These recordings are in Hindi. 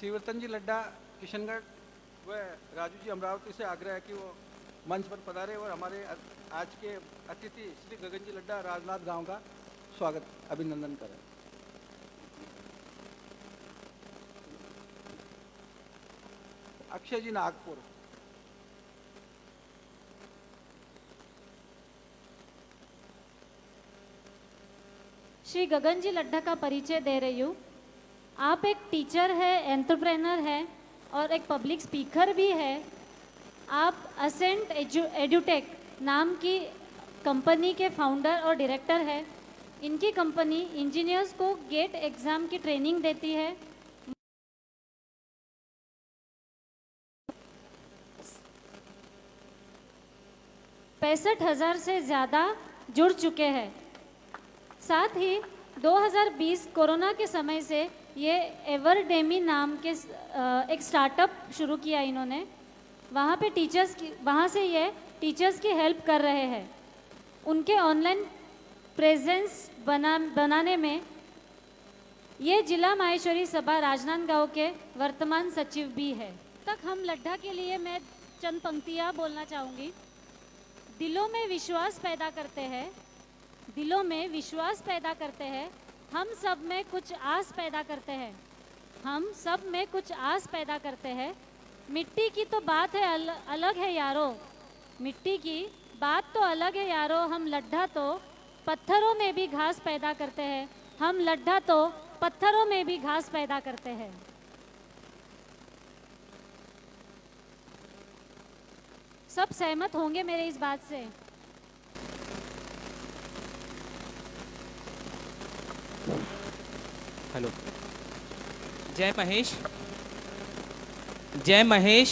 शिवरतन जी लड्डा किशनगढ़ व राजू जी अमरावती से आग्रह है कि वो मंच पर पधारे और हमारे आज के अतिथि श्री गगन जी लड्डा राजनाथ गांव का स्वागत अभिनंदन करें। अक्षय जी नागपुर। श्री गगन जी लड्डा का परिचय दे रही हूँ। आप एक टीचर है, एंटरप्रेनर है और एक पब्लिक स्पीकर भी है। आप असेंट एडुटेक नाम की कंपनी के फाउंडर और डायरेक्टर है। इनकी कंपनी इंजीनियर्स को गेट एग्ज़ाम की ट्रेनिंग देती है। 65,000 से ज़्यादा जुड़ चुके हैं। साथ ही 2020 कोरोना के समय से ये एवरडेमी नाम के एक स्टार्टअप शुरू किया इन्होंने। वहाँ से ये टीचर्स की हेल्प कर रहे हैं। उनके ऑनलाइन प्रेजेंस बनाने में ये जिला माहेश्वरी सभा राजनांदगांव के वर्तमान सचिव भी है। तक हम लड्डा के लिए मैं चंद पंक्तियाँ बोलना चाहूँगी। दिलों में विश्वास पैदा करते हैं, दिलों में विश्वास पैदा करते हैं, हम सब में कुछ आस पैदा करते हैं, हम सब में कुछ आस पैदा करते हैं। मिट्टी की तो बात है अलग है यारो, मिट्टी की बात तो अलग है यारो, हम लड्ढा तो पत्थरों में भी घास पैदा करते हैं, हम लड्ढा तो पत्थरों में भी घास पैदा करते हैं। सब सहमत होंगे मेरे इस बात से। हेलो। जय महेश, जय महेश,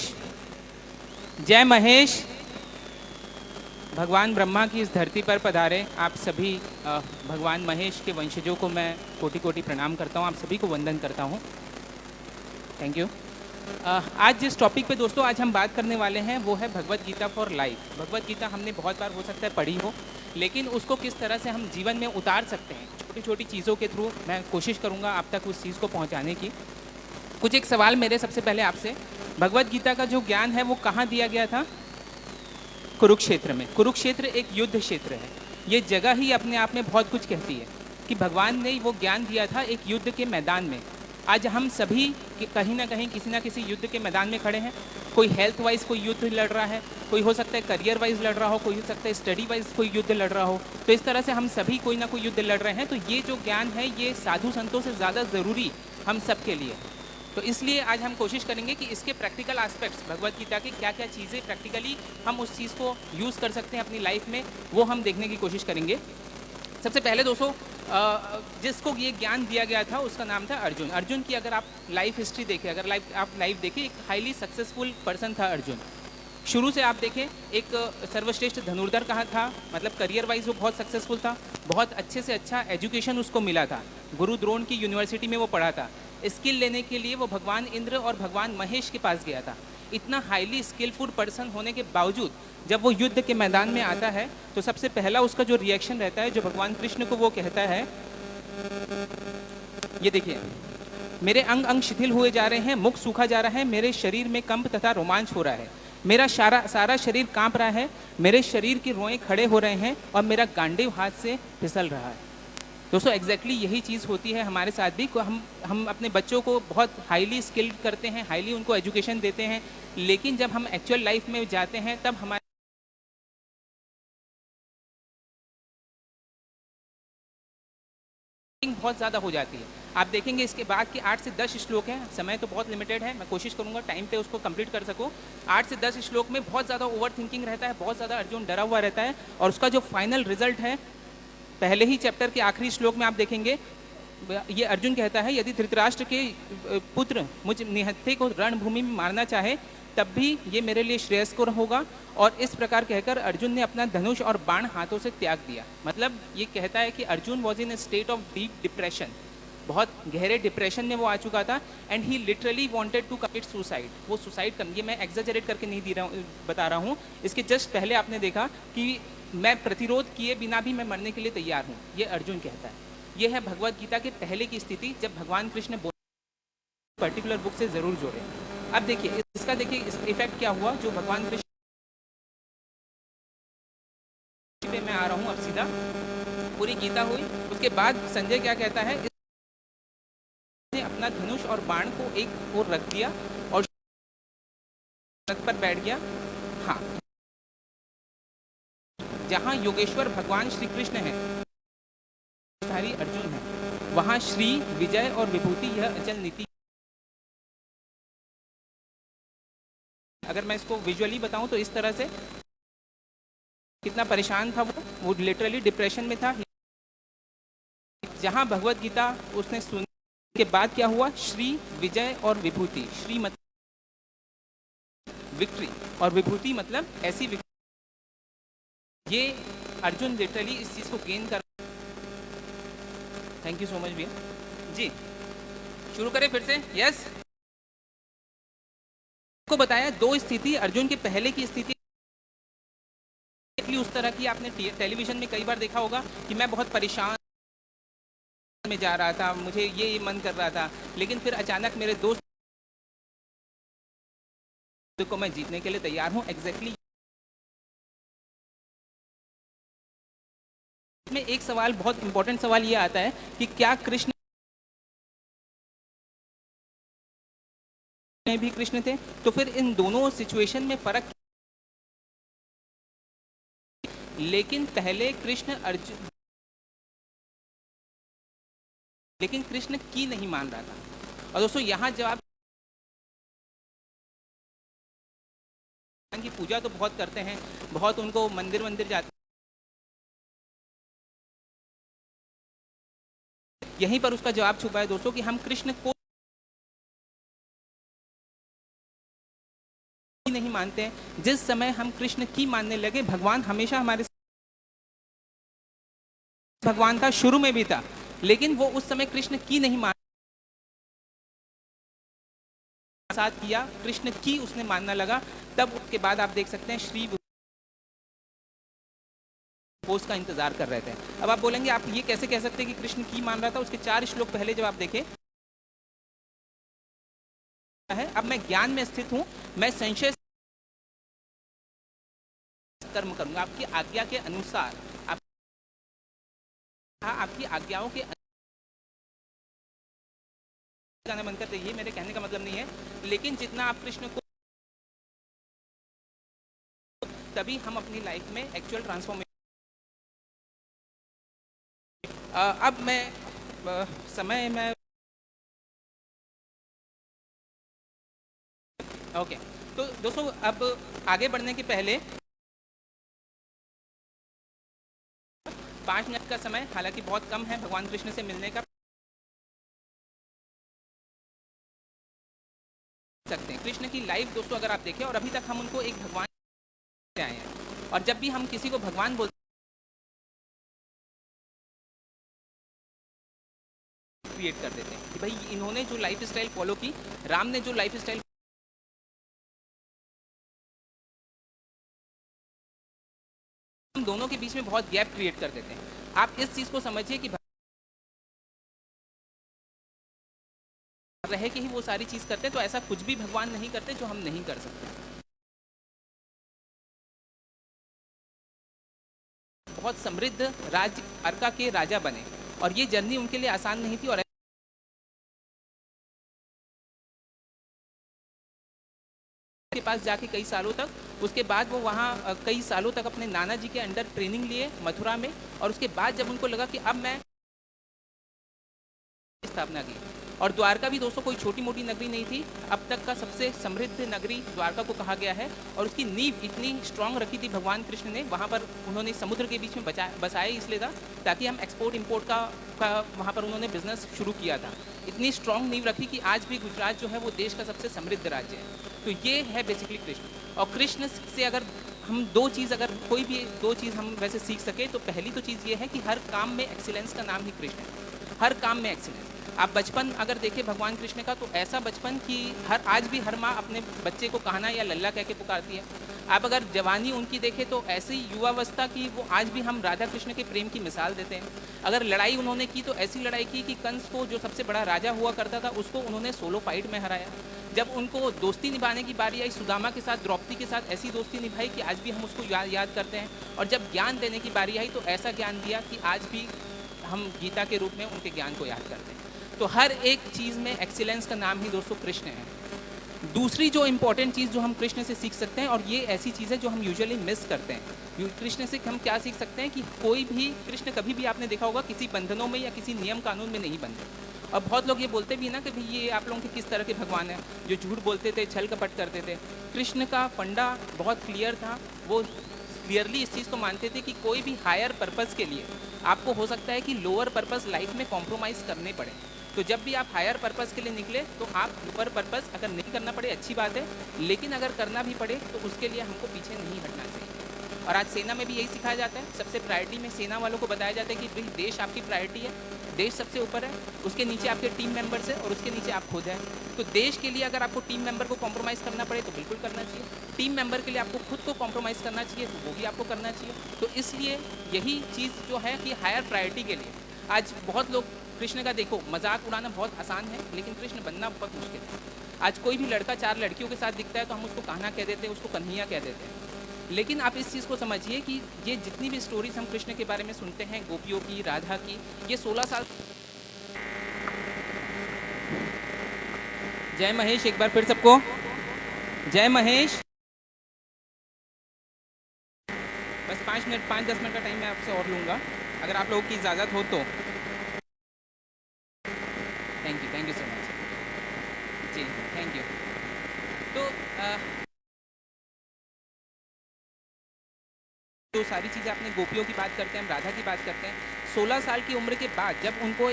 जय महेश। भगवान ब्रह्मा की इस धरती पर पधारे आप सभी भगवान महेश के वंशजों को मैं कोटि कोटि प्रणाम करता हूँ, आप सभी को वंदन करता हूँ। Thank you. आज जिस टॉपिक पे दोस्तों आज हम बात करने वाले हैं वो है भगवत गीता फॉर लाइफ। भगवत गीता हमने बहुत बार हो सकता है पढ़ी हो, लेकिन उसको किस तरह से हम जीवन में उतार सकते हैं, छोटी छोटी चीज़ों के थ्रू मैं कोशिश करूँगा आप तक उस चीज़ को पहुँचाने की। कुछ एक सवाल मेरे सबसे पहले आपसे, भगवत गीता का जो ज्ञान है वो कहाँ दिया गया था? कुरुक्षेत्र में। कुरुक्षेत्र एक युद्ध क्षेत्र है। ये जगह ही अपने आप में बहुत कुछ कहती है कि भगवान ने वो ज्ञान दिया था एक युद्ध के मैदान में। आज हम सभी कहीं ना कहीं किसी ना किसी युद्ध के मैदान में खड़े हैं। कोई हेल्थ वाइज कोई युद्ध लड़ रहा है, कोई हो सकता है करियर वाइज लड़ रहा हो, कोई हो सकता है स्टडी वाइज कोई युद्ध लड़ रहा हो। तो इस तरह से हम सभी कोई ना कोई युद्ध लड़ रहे हैं। तो ये जो ज्ञान है ये साधु संतों से ज़्यादा ज़रूरी हम सब के लिए। तो इसलिए आज हम कोशिश करेंगे कि इसके प्रैक्टिकल एस्पेक्ट्स भगवत गीता के क्या क्या चीज़ें प्रैक्टिकली हम उस चीज़ को यूज़ कर सकते हैं अपनी लाइफ में, वो हम देखने की कोशिश करेंगे। सबसे पहले दोस्तों जिसको ये ज्ञान दिया गया था उसका नाम था अर्जुन। अर्जुन की अगर आप लाइफ हिस्ट्री देखें, अगर आप लाइफ देखें, एक हाईली सक्सेसफुल पर्सन था अर्जुन। शुरू से आप देखें एक सर्वश्रेष्ठ धनुर्धर कहा था, मतलब करियर वाइज वो बहुत सक्सेसफुल था, बहुत अच्छे से अच्छा एजुकेशन उसको मिला था, गुरु द्रोण की यूनिवर्सिटी में वो पढ़ा था। स्किल लेने के लिए वो भगवान इंद्र और भगवान महेश के पास गया था। इतना हाईली स्किलफुल पर्सन होने के बावजूद जब वो युद्ध के मैदान में आता है तो सबसे पहला उसका जो रिएक्शन रहता है, जो भगवान कृष्ण को वो कहता है, ये देखिए, मेरे अंग अंग शिथिल हुए जा रहे हैं, मुख सूखा जा रहा है, मेरे शरीर में कंप तथा रोमांच हो रहा है, मेरा सारा शरीर कांप रहा है, मेरे शरीर के रोएं खड़े हो रहे हैं और मेरा गांडीव हाथ से फिसल रहा है। दोस्तों एग्जैक्टली यही चीज़ होती है हमारे साथ भी। हम अपने बच्चों को बहुत हाईली स्किल्ड करते हैं, हाईली उनको एजुकेशन देते हैं, लेकिन जब हम एक्चुअल लाइफ में जाते हैं तब हमारे बहुत ज़्यादा हो जाती है। आप देखेंगे इसके बाद के 8 से 10 श्लोक हैं, समय तो बहुत लिमिटेड है, मैं कोशिश करूंगा टाइम पे उसको कंप्लीट कर सकूं। 8 से 10 श्लोक में बहुत ज़्यादा ओवर थिंकिंग रहता है, बहुत ज़्यादा अर्जुन डरा हुआ रहता है और उसका जो फाइनल रिजल्ट है पहले ही चैप्टर के आखिरी श्लोक में आप देखेंगे, ये अर्जुन कहता है, यदि धृतराष्ट्र के पुत्र मुझ निहत्थे को रणभूमि में मारना चाहे तब भी ये मेरे लिए श्रेयस्कर होगा। और इस प्रकार कहकर अर्जुन ने अपना धनुष और बाण हाथों से त्याग दिया। मतलब ये कहता है कि Arjun was in a state of deep depression, बहुत गहरे डिप्रेशन में वो आ चुका था and he literally wanted to commit suicide. वो सुसाइड कर, ये मैं एग्जेजरेट करके नहीं बता रहा हूँ, इसके जस्ट पहले आपने देखा कि मैं प्रतिरोध किए बिना भी मैं मरने के लिए तैयार हूँ, ये अर्जुन कहता है। ये है भगवत गीता के पहले की स्थिति जब भगवान कृष्ण पर्टिकुलर बुक से ज़रूर जोड़ें। अब देखिए इसका देखिए इफेक्ट क्या हुआ, जो भगवान कृष्ण पे मैं आ रहा हूँ अब सीधा, पूरी गीता हुई, उसके बाद संजय क्या कहता है, इसने अपना धनुष और बाण को एक ओर रख दिया और रथ पर बैठ गया। हाँ, जहाँ योगेश्वर भगवान श्री कृष्ण है, सारी अर्जुन है, वहाँ श्री, विजय और विभूति यह अचल नीति। अगर मैं इसको विजुअली बताऊं तो इस तरह से, कितना परेशान था वो लिटरली डिप्रेशन में था। जहां भगवत गीता उसने सुनी के बाद क्या हुआ, श्री, विजय और विभूति। श्री मतलब विक्ट्री और विभूति मतलब ऐसी विक्ट्री। ये अर्जुन लिटरली इस चीज को गेन कर। थैंक यू सो मच भैया जी। शुरू करें फिर से। यस, को बताया दो स्थिति अर्जुन के पहले की स्थिति उस तरह की आपने टेलीविजन में कई बार देखा होगा कि मैं बहुत परेशान में जा रहा था, मुझे ये मन कर रहा था, लेकिन फिर अचानक मेरे दोस्त को मैं जीतने के लिए तैयार हूं। एग्जैक्टली में एक सवाल, बहुत इंपॉर्टेंट सवाल ये आता है कि क्या कृष्ण में भी कृष्ण थे? तो फिर इन दोनों सिचुएशन में फर्क, लेकिन पहले कृष्ण अर्जुन, लेकिन कृष्ण की नहीं मान रहा था। और दोस्तों यहां जवाब की पूजा तो बहुत करते हैं, बहुत उनको मंदिर मंदिर जाते, यहीं पर उसका जवाब छुपा है दोस्तों कि हम कृष्ण को नहीं मानते हैं। जिस समय हम कृष्ण की मानने लगे, भगवान हमेशा हमारे भगवान था, शुरू में भी था, लेकिन वो उस समय कृष्ण की नहीं मान साथ किया, कृष्ण की उसने मानना लगा। तब उसके बाद आप देख सकते हैं श्री पोस्ट का इंतजार कर रहे थे। अब आप बोलेंगे आप ये कैसे कह सकते हैं कि कृष्ण की मान रहा था? उसके 4 श्लोक पहले जब आप देखें है, अब मैं ज्ञान में स्थित हूं, मैं संशय कर्म करूंगा आपकी आज्ञा के अनुसार, आपकी आज्ञाओं के जाना मन करते। ये मेरे कहने का मतलब नहीं है, लेकिन जितना आप कृष्ण को, तभी हम अपनी लाइफ में एक्चुअल ट्रांसफॉर्मेशन। अब मैं समय में ओके, तो दोस्तों अब आगे बढ़ने के पहले 5 मिनट का समय, हालांकि बहुत कम है भगवान कृष्ण से मिलने का, सकते हैं कृष्ण की लाइफ दोस्तों अगर आप देखें, और अभी तक हम उनको एक भगवान आए हैं। और जब भी हम किसी को भगवान बोलते क्रिएट कर देते हैं कि भाई इन्होंने जो लाइफ स्टाइल फॉलो की, राम ने जो लाइफ स्टाइल, हम दोनों के बीच में बहुत गैप क्रिएट कर देते हैं। आप इस चीज को समझिए कि रहे कि ही वो सारी चीज करते हैं, तो ऐसा कुछ भी भगवान नहीं करते जो हम नहीं कर सकते। बहुत समृद्ध राज्य अर्का के राजा बने, और ये जर्नी उनके लिए आसान नहीं थी। और के पास जाके कई सालों तक, उसके बाद वो वहाँ कई सालों तक अपने नाना जी के अंडर ट्रेनिंग लिए मथुरा में, और उसके बाद जब उनको लगा कि अब मैं स्थापना की। और द्वारका भी दोस्तों कोई छोटी मोटी नगरी नहीं थी, अब तक का सबसे समृद्ध नगरी द्वारका को कहा गया है। और उसकी नींव इतनी स्ट्रांग रखी थी भगवान कृष्ण ने, वहाँ पर उन्होंने समुद्र के बीच में बसाए इसलिए था ताकि हम एक्सपोर्ट इंपोर्ट का वहाँ पर उन्होंने बिजनेस शुरू किया था। इतनी स्ट्रांग नींव रखी कि आज भी गुजरात जो है वो देश का सबसे समृद्ध राज्य है। तो ये है बेसिकली कृष्ण। और कृष्ण से अगर हम अगर कोई भी 2 चीज़ हम वैसे सीख सके, तो पहली तो चीज़ ये है कि हर काम में एक्सीलेंस का नाम ही कृष्ण है। हर काम में एक्सीलेंस। आप बचपन अगर देखें भगवान कृष्ण का, तो ऐसा बचपन कि आज भी हर माँ अपने बच्चे को कहना या लल्ला कह के पुकारती है। आप अगर जवानी उनकी देखें तो ऐसी युवावस्था की वो आज भी हम राधा कृष्ण के प्रेम की मिसाल देते हैं। अगर लड़ाई उन्होंने की तो ऐसी लड़ाई की कि कंस को, जो सबसे बड़ा राजा हुआ करता था, उसको उन्होंने सोलो फाइट में हराया। जब उनको दोस्ती निभाने की बारी आई, सुदामा के साथ, द्रौपदी के साथ ऐसी दोस्ती निभाई कि आज भी हम उसको याद करते हैं। और जब ज्ञान देने की बारी आई तो ऐसा ज्ञान दिया कि आज भी हम गीता के रूप में उनके ज्ञान को याद करते हैं। तो हर एक चीज़ में एक्सीलेंस का नाम ही दोस्तों कृष्ण है। दूसरी जो इम्पोर्टेंट चीज़ जो हम कृष्ण से सीख सकते हैं, और ये ऐसी चीज़ है जो हम यूजुअली मिस करते हैं, कृष्ण से हम क्या सीख सकते हैं कि कोई भी, कृष्ण कभी भी आपने देखा होगा किसी बंधनों में या किसी नियम कानून में नहीं बंधे। और बहुत लोग ये बोलते भी ना कि भाई ये आप लोगों के किस तरह के भगवान हैं जो झूठ बोलते थे, छल कपट करते थे। कृष्ण का फंडा बहुत क्लियर था। वो क्लियरली इस चीज़ को मानते थे कि कोई भी हायर पर्पज़ के लिए आपको हो सकता है कि लोअर पर्पज़ लाइफ में कॉम्प्रोमाइज़ करने पड़े। तो जब भी आप हायर पर्पज़ के लिए निकले तो आप लोअर पर्पज़ अगर नहीं करना पड़े अच्छी बात है, लेकिन अगर करना भी पड़े तो उसके लिए हमको पीछे नहीं हटना चाहिए। और आज सेना में भी यही सिखाया जाता है। सबसे प्रायोरिटी में सेना वालों को बताया जाता है कि भाई देश आपकी प्रायोरिटी है, देश सबसे ऊपर है, उसके नीचे आपके टीम मेंबर्स है और उसके नीचे आप खुद हैं। तो देश के लिए अगर आपको टीम मेंबर को कॉम्प्रोमाइज़ करना पड़े तो बिल्कुल करना चाहिए। टीम मेंबर के लिए आपको खुद को कॉम्प्रोमाइज़ करना चाहिए तो वो भी आपको करना चाहिए। तो इसलिए यही चीज़ जो है कि हायर प्रायोरिटी के लिए आज बहुत लोग कृष्ण का, देखो मजाक उड़ाना बहुत आसान है लेकिन कृष्ण बनना बहुत मुश्किल है। आज कोई भी लड़का 4 लड़कियों के साथ दिखता है तो हम उसको कान्हा कह देते हैं, उसको कन्हैया कह देते हैं। लेकिन आप इस चीज़ को समझिए कि ये जितनी भी स्टोरीज हम कृष्ण के बारे में सुनते हैं, गोपियों की, राधा की, ये 16 साल। जय महेश, एक बार फिर सबको जय महेश। बस 5-10 मिनट का टाइम मैं आपसे और लूँगा अगर आप लोगों की इजाज़त हो तो। थैंक यू सो मच जी, थैंक यू। तो जो सारी चीज़ें आपने गोपियों की बात करते हैं, हम राधा की बात करते हैं। 16 साल की उम्र के बाद जब उनको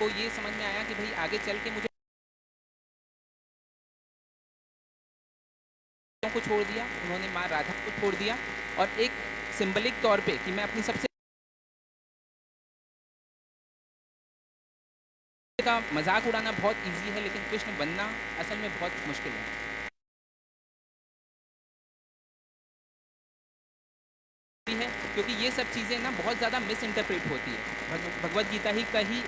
ये समझ में आया कि भाई आगे चल के मुझे को छोड़ दिया, उन्होंने माँ राधा को छोड़ दिया और एक सिंबलिक तौर पे कि मैं अपनी सबसे का मजाक उड़ाना बहुत इजी है लेकिन कृष्ण बनना असल में बहुत मुश्किल है। क्योंकि ये सब चीज़ें ना बहुत ज़्यादा मिस इंटरप्रेट होती है। भगवत गीता ही का ही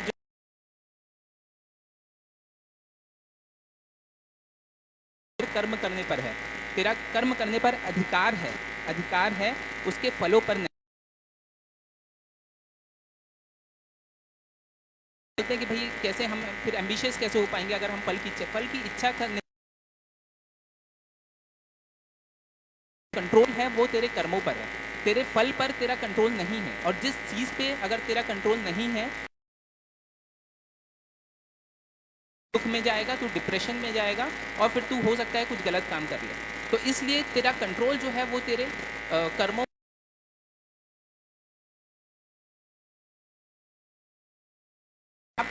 जो कर्म करने पर है, तेरा कर्म करने पर अधिकार है उसके फलों पर नहीं। बोलते हैं कि भाई कैसे हम फिर एम्बिशियस कैसे हो पाएंगे अगर हम फल की इच्छा करने, कंट्रोल है वो तेरे कर्मों पर है, तेरे फल पर तेरा कंट्रोल नहीं है। और जिस चीज़ पे अगर तेरा कंट्रोल नहीं है, दुख में जाएगा, तू डिप्रेशन में जाएगा और फिर तू हो सकता है कुछ गलत काम कर ले। तो इसलिए तेरा कंट्रोल जो है वो तेरे कर्मों। आप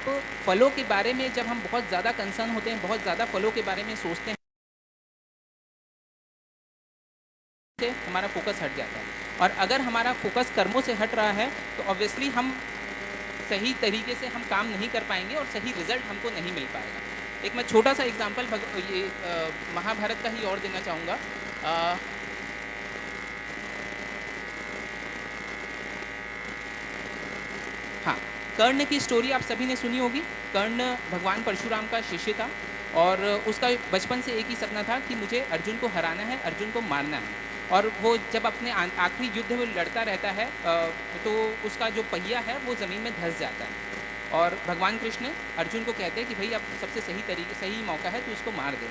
फलों के बारे में जब हम बहुत ज़्यादा कंसर्न होते हैं, बहुत ज़्यादा फलों के बारे में सोचते हैं, हमारा फोकस हट जाता है। और अगर हमारा फोकस कर्मों से हट रहा है तो ऑब्वियसली हम सही तरीके से हम काम नहीं कर पाएंगे और सही रिजल्ट हमको नहीं मिल पाएगा। एक मैं छोटा सा एग्जांपल महाभारत का ही और देना चाहूँगा। हाँ, कर्ण की स्टोरी आप सभी ने सुनी होगी। कर्ण भगवान परशुराम का शिष्य था और उसका बचपन से एक ही सपना था कि मुझे अर्जुन को हराना है, अर्जुन को मारना है। और वो जब अपने आखिरी युद्ध में लड़ता रहता है तो उसका जो पहिया है वो ज़मीन में धंस जाता है और भगवान कृष्ण अर्जुन को कहते हैं कि भाई अब सबसे सही मौका है तो इसको मार दे।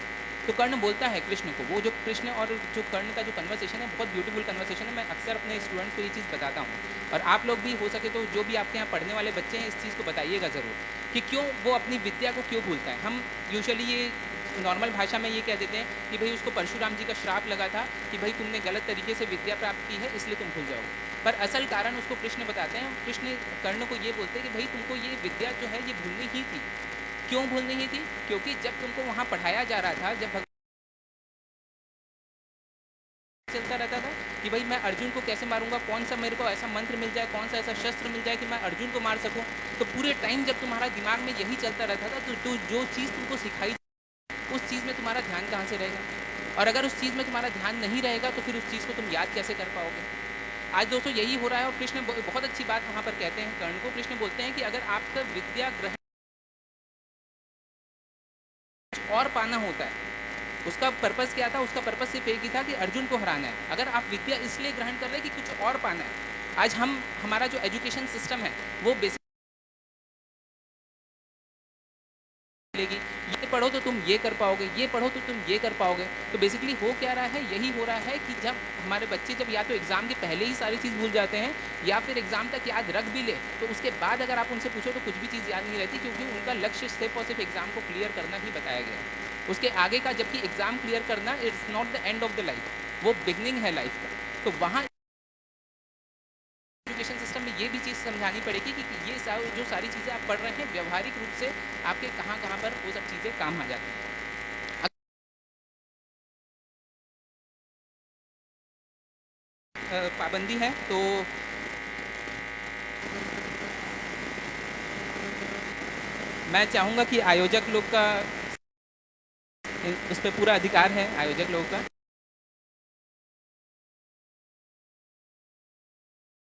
तो कर्ण बोलता है कृष्ण को, वो जो कृष्ण और जो कर्ण का जो कन्वर्सेशन है बहुत ब्यूटीफुल कन्वर्सेशन है। मैं अक्सर अपने स्टूडेंट्स को ये चीज़ बताता हूँ और आप लोग भी हो सके तो जो भी आपके यहाँ पढ़ने वाले बच्चे हैं इस चीज़ को बताइएगा ज़रूर कि क्यों वो अपनी विद्या को क्यों भूलता है। हम यूजुअली ये नॉर्मल भाषा में ये कह देते हैं कि भाई उसको परशुराम जी का श्राप लगा था कि भाई तुमने गलत तरीके से विद्या प्राप्त की है इसलिए तुम भूल जाओगे। पर असल कारण उसको कृष्ण बताते हैं। कृष्ण कर्ण को ये बोलते हैं कि भाई तुमको ये विद्या जो है ये भूलनी ही थी। क्यों भूलनी ही थी? क्योंकि जब तुमको वहाँ पढ़ाया जा रहा था, जब चलता रहता था कि भाई मैं अर्जुन को कैसे मारूंगा, कौन सा मेरे को ऐसा मंत्र मिल जाए, कौन सा ऐसा शस्त्र मिल जाए कि मैं अर्जुन को मार सकूं, तो पूरे टाइम जब तुम्हारा दिमाग में यही चलता रहता था तो जो चीज़ तुमको सिखाई उस चीज़ में तुम्हारा ध्यान कहाँ से रहेगा। और अगर उस चीज़ में तुम्हारा ध्यान नहीं रहेगा तो फिर उस चीज़ को तुम याद कैसे कर पाओगे। आज दोस्तों यही हो रहा है। और कृष्ण बहुत अच्छी बात वहाँ पर कहते हैं कर्ण को। कृष्ण बोलते हैं कि अगर आपका विद्या ग्रहण और पाना होता है, उसका पर्पस क्या था? उसका पर्पस सिर्फ एक ही था कि अर्जुन को हराना है। अगर आप विद्या इसलिए ग्रहण कर रहे हैं कि कुछ और पाना है, आज हमारा जो एजुकेशन सिस्टम है वो बेसिक लेगी, ये पढ़ो तो तुम ये कर पाओगे, ये पढ़ो तो तुम ये कर पाओगे। तो बेसिकली हो क्या रहा है? यही हो रहा है कि जब हमारे बच्चे जब या तो एग्ज़ाम के पहले ही सारी चीज़ भूल जाते हैं या फिर एग्ज़ाम तक याद रख भी ले तो उसके बाद अगर आप उनसे पूछो तो कुछ भी चीज़ याद नहीं रहती, क्योंकि उनका लक्ष्य सिर्फ और सिर्फ एग्ज़ाम को क्लियर करना ही बताया गया है। उसके आगे का, जबकि एग्ज़ाम क्लियर करना it's not the end of the life, वो बिगनिंग है लाइफ का। तो वहाँ एजुकेशन सिस्टम में ये भी चीज़ समझानी पड़ेगी कि ये जो सारी चीज़ें आप पढ़ रहे हैं व्यवहारिक रूप से आपके कहाँ कहाँ पर वो सब चीज़ें काम आ जाती हैं। पाबंदी है तो मैं चाहूँगा कि आयोजक लोग का उस पर पूरा अधिकार है, आयोजक लोगों का।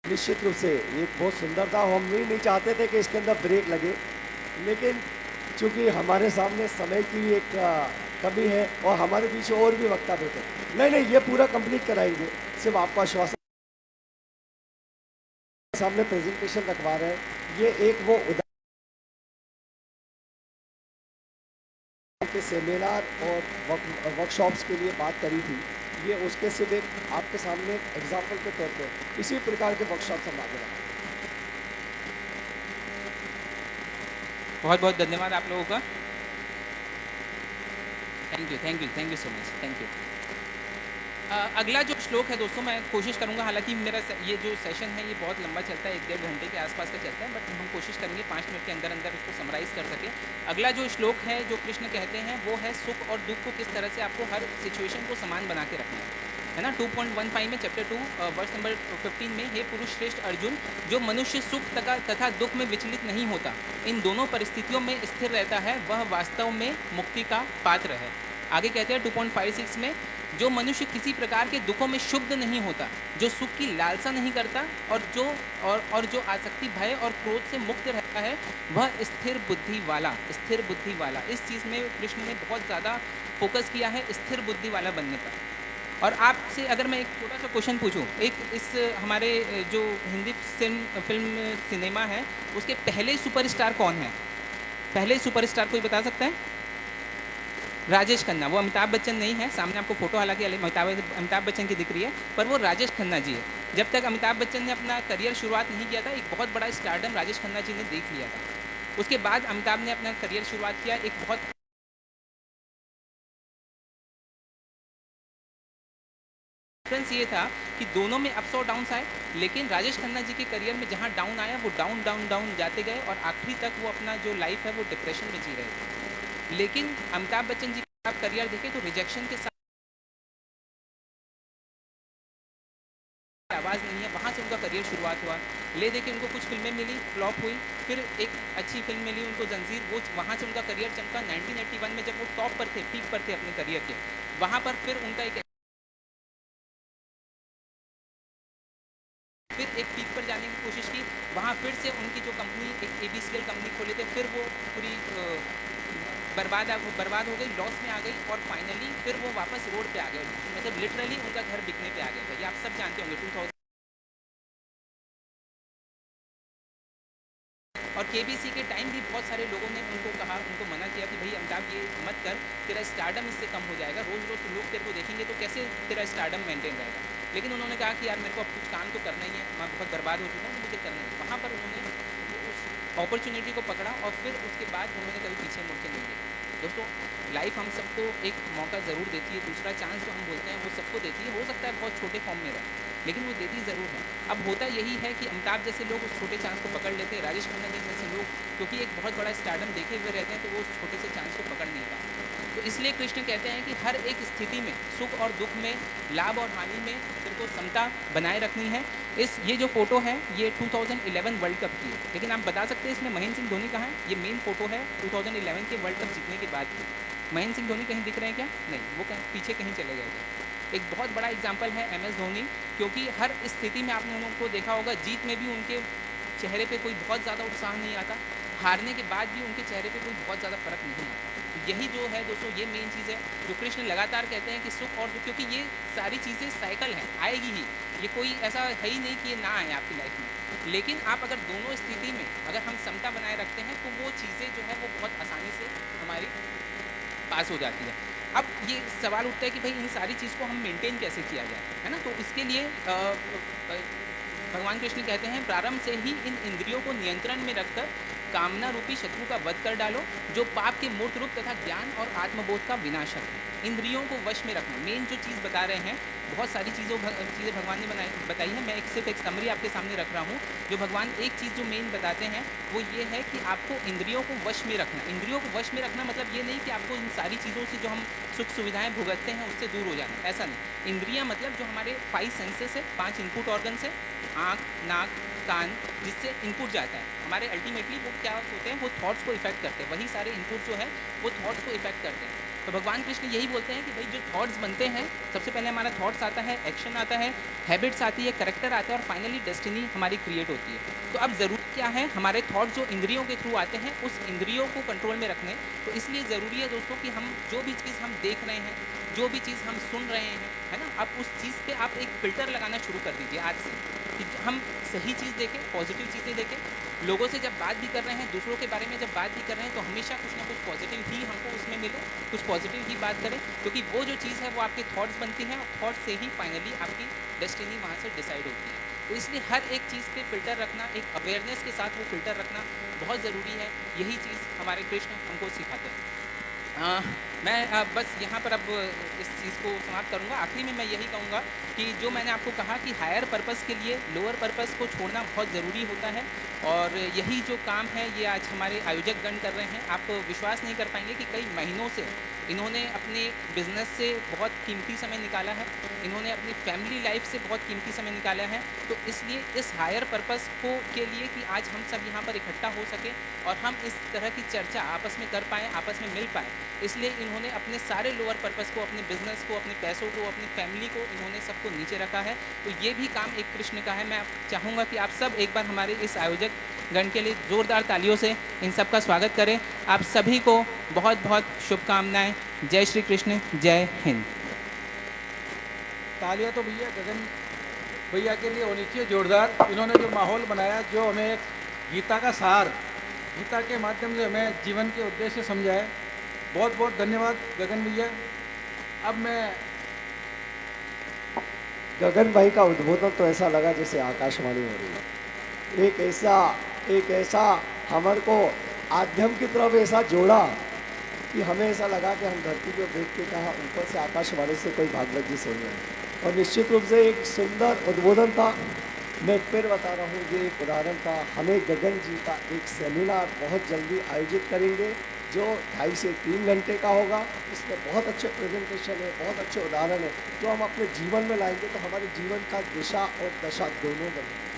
निश्चित रूप से ये बहुत सुंदर था। हम भी नहीं चाहते थे कि इसके अंदर ब्रेक लगे, लेकिन चूंकि हमारे सामने समय की भी एक कमी है और हमारे पीछे और भी वक्ता बैठे। नहीं, ये पूरा कंप्लीट कराएंगे। सिर्फ आपको आश्वासन सामने प्रेजेंटेशन रखवा रहे हैं। ये एक वो के सेमिनार और वर्कशॉप्स के लिए बात करी थी, ये उसके सिर्फ एक आपके सामने एग्जाम्पल के तौर पर इसी प्रकार के वर्कशॉप्स हम आगे बढ़ाएं। बहुत बहुत धन्यवाद आप लोगों का। Thank you so much, thank you. अगला जो श्लोक है दोस्तों, मैं कोशिश करूंगा, हालांकि मेरा ये जो सेशन है ये बहुत लंबा चलता है, 1-1.5 घंटे के आसपास का चलता है, बट हम कोशिश करेंगे 5 मिनट के अंदर अंदर उसको समराइज़ कर सकें। अगला जो श्लोक है जो कृष्ण कहते हैं वो है सुख और दुख को किस तरह से आपको हर सिचुएशन को समान बना के रखना है ना। 2.15 में चैप्टर 2 वर्स नंबर 15 में, हे पुरुष श्रेष्ठ अर्जुन, जो मनुष्य सुख तथा दुख में विचलित नहीं होता, इन दोनों परिस्थितियों में स्थिर रहता है, वह वास्तव में मुक्ति का पात्र है। आगे कहते हैं 2.56 में, जो मनुष्य किसी प्रकार के दुखों में शुद्ध नहीं होता, जो सुख की लालसा नहीं करता और जो आसक्ति, भय और क्रोध से मुक्त रहता है, वह स्थिर बुद्धि वाला। इस चीज़ में कृष्ण ने बहुत ज़्यादा फोकस किया है, स्थिर बुद्धि वाला बनने पर। और आपसे अगर मैं एक छोटा सा क्वेश्चन पूछूं, एक इस हमारे जो हिंदी फिल्म सिनेमा है उसके पहले सुपरस्टार कौन है? पहले सुपरस्टार कोई बता सकता है? राजेश खन्ना। वो अमिताभ बच्चन नहीं है, सामने आपको फोटो हालांकि अमिताभ बच्चन की दिख रही है, पर वो राजेश खन्ना जी है। जब तक अमिताभ बच्चन ने अपना करियर शुरुआत नहीं किया था, एक बहुत बड़ा स्टारडम राजेश खन्ना जी ने देख लिया था। उसके बाद अमिताभ ने अपना करियर शुरुआत किया, एक बहुत डिफरेंस ये था कि दोनों में अप्स और डाउन्स आए, लेकिन राजेश खन्ना जी के करियर में जहाँ डाउन आया वो डाउन डाउन डाउन जाते गए और आखिरी तक वो अपना जो लाइफ है वो डिप्रेशन में जी रहे थे। लेकिन अमिताभ बच्चन जी का आप करियर देखें तो रिजेक्शन के साथ आवाज़ नहीं है, वहाँ से उनका करियर शुरुआत हुआ। ले देके उनको कुछ फिल्में मिली, फ्लॉप हुई, फिर एक अच्छी फिल्म मिली उनको जंजीर, वो वहाँ से उनका करियर चमका। 1981 में जब वो टॉप पर थे, पीक पर थे अपने करियर के, वहाँ पर फिर उनका एक पीक पर जाने की कोशिश की। वहाँ फिर से उनकी जो कंपनी, एक ABCL कंपनी खोले थे, फिर वो पूरी बर्बाद हो गई, लॉस में आ गई और फाइनली फिर वो वापस रोड पे आ गए। मतलब लिटरली उनका घर बिकने पे आ गया था। ये आप सब जानते होंगे। 2000 और KBC के टाइम भी बहुत सारे लोगों ने उनको मना किया कि भाई अमिताभ ये मत कर, तेरा स्टारडम इससे कम हो जाएगा, रोज़ रोज़ लोग तेरे को देखेंगे तो कैसे तेरा स्टारडम मेंटेन रहेगा। लेकिन उन्होंने कहा कि यार मेरे को अब कुछ काम तो करना ही है, मैं बहुत बर्बाद हो चुका हूँ, मुझे करना है। वहाँ पर उन्होंने उस अपॉर्चुनिटी को पकड़ा और फिर उसके बाद उन्होंने कभी पीछे मुड़ के नहीं देखा। दोस्तों, लाइफ हम सबको एक मौका ज़रूर देती है, दूसरा चांस जो हम बोलते हैं वो सबको देती है। हो सकता है बहुत छोटे फॉर्म में रहे, लेकिन वो देती ज़रूर है। अब होता यही है कि अमिताभ जैसे लोग उस छोटे चांस को पकड़ लेते हैं, राजेश खन्ना जी जैसे लोग क्योंकि एक बहुत बड़ा स्टारडम देखे हुए रहते हैं तो वो उस छोटे से चांस को पकड़ नहीं पाते। तो इसलिए कृष्ण कहते हैं कि हर एक स्थिति में, सुख और दुख में, लाभ और हानि में तेरे को समता बनाए रखनी है। ये जो फोटो है ये 2011 वर्ल्ड कप की है, लेकिन आप बता सकते हैं इसमें महेंद्र सिंह धोनी कहाँ है? ये मेन फोटो है 2011 के वर्ल्ड कप जीतने के बाद की। महेंद्र सिंह धोनी कहीं दिख रहे हैं क्या? नहीं, वो कहीं पीछे कहीं चले गए थे। एक बहुत बड़ा एग्जाम्पल है MS धोनी, क्योंकि हर स्थिति में आपने उनको देखा होगा, जीत में भी उनके चेहरे पे कोई बहुत ज़्यादा उत्साह नहीं आता, हारने के बाद भी उनके चेहरे पे कोई बहुत ज़्यादा फर्क नहीं आता। तो यही जो है दोस्तों, ये मेन चीज़ है जो कृष्ण लगातार कहते हैं कि सुख और दुख, क्योंकि ये सारी चीज़ें साइकिल हैं, आएगी ही, ये कोई ऐसा है ही नहीं कि ये ना आए आपकी लाइफ में। लेकिन आप अगर दोनों स्थिति में अगर हम समता बनाए रखते हैं तो वो चीज़ें जो है वो बहुत आसानी से हमारी पास हो जाती है। अब ये सवाल उठता है कि भाई इन सारी चीज़ को हम मेंटेन कैसे किया जाए, है ना? तो इसके लिए भगवान कृष्ण कहते हैं, प्रारंभ से ही इन इंद्रियों को नियंत्रण में रखकर कामना रूपी शत्रु का वध कर डालो, जो पाप के मूर्त रूप तथा ज्ञान और आत्मबोध का विनाशक है। इंद्रियों को वश में रखना, मेन जो चीज़ बता रहे हैं, बहुत सारी चीज़ें भगवान ने बताई है, मैं सिर्फ एक समरी आपके सामने रख रहा हूँ। जो भगवान एक चीज़ जो मेन बताते हैं वो ये है कि आपको इंद्रियों को वश में रखना। इंद्रियों को वश में रखना मतलब ये नहीं कि आपको इन सारी चीज़ों से जो हम सुख सुविधाएं भुगतते हैं उससे दूर हो जाना, ऐसा नहीं। इंद्रियां मतलब जो हमारे 5 सेंसेस है, 5 इनपुट ऑर्गन्स है, आँख, नाक, कान, जिससे इनपुट जाता है हमारे, अल्टीमेटली वो क्या होते हैं, वो थॉट्स को इफेक्ट करते हैं। वही सारे इनपुट जो है वो थॉट्स को इफेक्ट करते हैं। तो भगवान कृष्ण यही बोलते हैं कि भाई जो थॉट्स बनते हैं, सबसे पहले हमारा थॉट्स आता है, एक्शन आता है, हैबिट्स आती है, करेक्टर आता है और फाइनली डेस्टिनी हमारी क्रिएट होती है। तो अब ज़रूरी क्या है, हमारे थॉट्स जो इंद्रियों के थ्रू आते हैं उस इंद्रियों को कंट्रोल में रखने। तो इसलिए ज़रूरी है दोस्तों कि हम जो भी चीज़ हम देख रहे हैं, जो भी चीज़ हम सुन रहे हैं, है ना, अब उस चीज़ पे आप एक फ़िल्टर लगाना शुरू कर दीजिए आज से, कि हम सही चीज़ देखें, पॉजिटिव चीज़ें देखें। लोगों से जब बात भी कर रहे हैं, दूसरों के बारे में जब बात भी कर रहे हैं, तो हमेशा कुछ ना कुछ पॉजिटिव ही हमको उसमें मिले, कुछ पॉजिटिव ही बात करें, क्योंकि वो जो चीज़ है वो आपके थॉट्स बनती हैं और थॉट्स से ही फाइनली आपकी डेस्टिनी वहाँ से डिसाइड होती है। तो इसलिए हर एक चीज़ पे फ़िल्टर रखना, एक अवेयरनेस के साथ वो फ़िल्टर रखना बहुत ज़रूरी है। यही चीज़ हमारे कृष्ण हमको सिखाते हैं। मैं बस यहाँ पर अब इस चीज़ को समाप्त करूँगा। आखिरी में मैं यही कहूँगा कि जो मैंने आपको कहा कि हायर पर्पस के लिए लोअर पर्पस को छोड़ना बहुत ज़रूरी होता है, और यही जो काम है ये आज हमारे आयोजक गण कर रहे हैं। आप विश्वास नहीं कर पाएंगे कि कई महीनों से इन्होंने अपने बिजनेस से बहुत कीमती समय निकाला है, इन्होंने अपनी फैमिली लाइफ से बहुत कीमती समय निकाला है। तो इसलिए इस हायर पर्पस को के लिए कि आज हम सब यहाँ पर इकट्ठा हो सके और हम इस तरह की चर्चा आपस में कर पाएँ, आपस में मिल पाएँ, इसलिए इन्होंने अपने सारे लोअर पर्पस को, अपने बिजनेस को, अपने पैसों को, अपनी फैमिली को, इन्होंने सबको नीचे रखा है। तो ये भी काम एक कृष्ण का है। मैं चाहूँगा कि आप सब एक बार हमारे इस आयोजक गण के लिए ज़ोरदार तालियों से इन सब का स्वागत करें। आप सभी को बहुत बहुत शुभकामनाएं। जय श्री कृष्ण, जय हिंद। तालियां तो भैया गगन भैया के लिए होनी चाहिए जोरदार। इन्होंने जो माहौल बनाया, जो हमें एक गीता का सार, गीता के माध्यम से हमें जीवन के उद्देश्य समझाए, बहुत बहुत धन्यवाद गगन भैया। अब मैं गगन भाई का उद्बोधन तो ऐसा लगा जैसे आकाशवाणी हो रही है। एक ऐसा हमारे को आध्यात्म की तरफ ऐसा जोड़ा कि हमें ऐसा लगा कि हम धरती पर बैठ के कहा ऊपर से आकाशवाणी से कोई भागवत जी सुन रहे हैं। और निश्चित रूप से एक सुंदर उद्बोधन था। मैं फिर बता रहा हूँ, ये एक उदाहरण था। हमें गगन जी का एक सेमिनार बहुत जल्दी आयोजित करेंगे जो 2.5 से 3 घंटे का होगा। इसमें बहुत अच्छे प्रेजेंटेशन है, बहुत अच्छे उदाहरण है जो हम अपने जीवन में लाएंगे तो हमारे जीवन का दिशा और दशा दोनों बनेंगे।